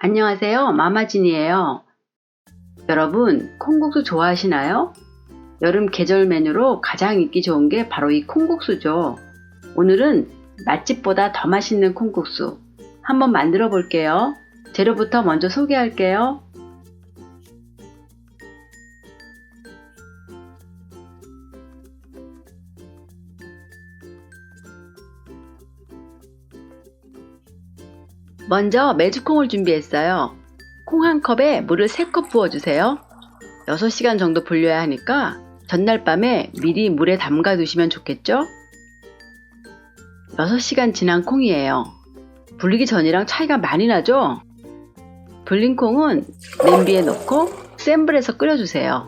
안녕하세요. 마마진이에요. 여러분, 콩국수 좋아하시나요? 여름 계절 메뉴로 가장 인기 좋은 게 바로 이 콩국수죠. 오늘은 맛집보다 더 맛있는 콩국수 한번 만들어 볼게요. 재료부터 먼저 소개할게요. 먼저 메주콩을 준비했어요. 콩 한 컵에 물을 3컵 부어주세요. 6시간 정도 불려야 하니까 전날 밤에 미리 물에 담가 두시면 좋겠죠? 6시간 지난 콩이에요. 불리기 전이랑 차이가 많이 나죠? 불린 콩은 냄비에 넣고 센 불에서 끓여주세요.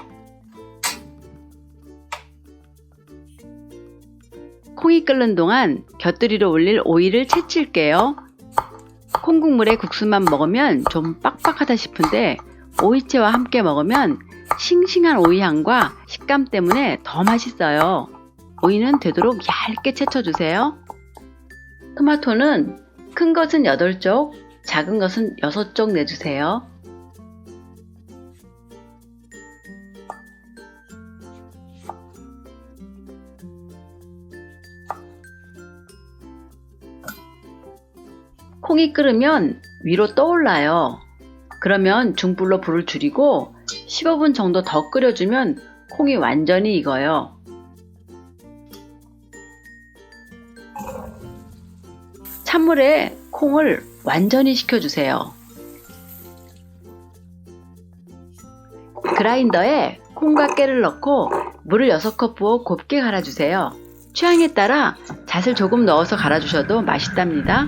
콩이 끓는 동안 곁들이로 올릴 오이를 채칠게요. 콩국물에 국수만 먹으면 좀 빡빡하다 싶은데 오이채와 함께 먹으면 싱싱한 오이 향과 식감 때문에 더 맛있어요. 오이는 되도록 얇게 채쳐주세요. 토마토는 큰 것은 8쪽, 작은 것은 6쪽 내주세요. 콩이 끓으면 위로 떠올라요. 그러면 중불로 불을 줄이고 15분 정도 더 끓여주면 콩이 완전히 익어요. 찬물에 콩을 완전히 식혀주세요. 그라인더에 콩과 깨를 넣고 물을 6컵 부어 곱게 갈아주세요. 취향에 따라 잣을 조금 넣어서 갈아주셔도 맛있답니다.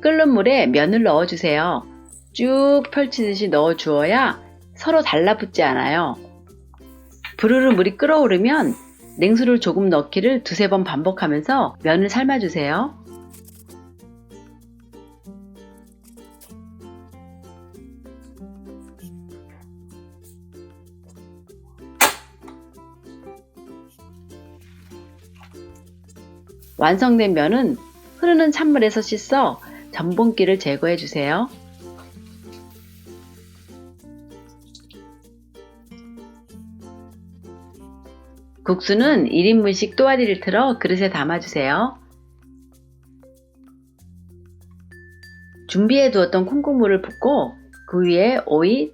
끓는 물에 면을 넣어주세요. 쭉 펼치듯이 넣어주어야 서로 달라붙지 않아요. 부르르 물이 끓어오르면 냉수를 조금 넣기를 2-3번 반복하면서 면을 삶아주세요. 완성된 면은 흐르는 찬물에서 씻어 전분기를 제거해 주세요. 국수는 1인분씩 또아리를 틀어 그릇에 담아주세요. 준비해 두었던 콩국물을 붓고 그 위에 오이,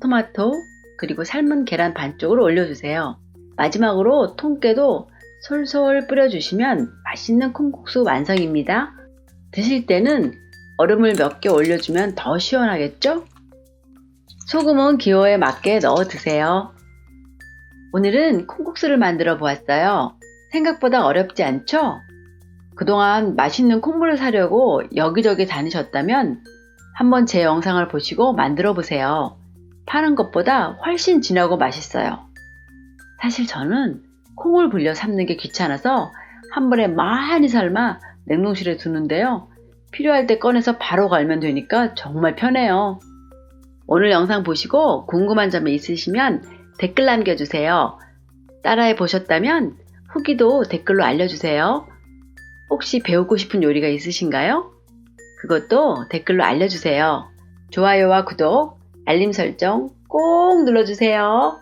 토마토, 그리고 삶은 계란 반쪽을 올려주세요. 마지막으로 통깨도 솔솔 뿌려주시면 맛있는 콩국수 완성입니다. 드실 때는 얼음을 몇 개 올려주면 더 시원하겠죠? 소금은 기호에 맞게 넣어 드세요. 오늘은 콩국수를 만들어 보았어요. 생각보다 어렵지 않죠? 그동안 맛있는 콩물을 사려고 여기저기 다니셨다면 한번 제 영상을 보시고 만들어 보세요. 파는 것보다 훨씬 진하고 맛있어요. 사실 저는 콩을 불려 삶는 게 귀찮아서 한 번에 많이 삶아 냉동실에 두는데요. 필요할 때 꺼내서 바로 갈면 되니까 정말 편해요. 오늘 영상 보시고 궁금한 점이 있으시면 댓글 남겨주세요. 따라해 보셨다면 후기도 댓글로 알려주세요. 혹시 배우고 싶은 요리가 있으신가요? 그것도 댓글로 알려주세요. 좋아요와 구독, 알림 설정 꼭 눌러주세요.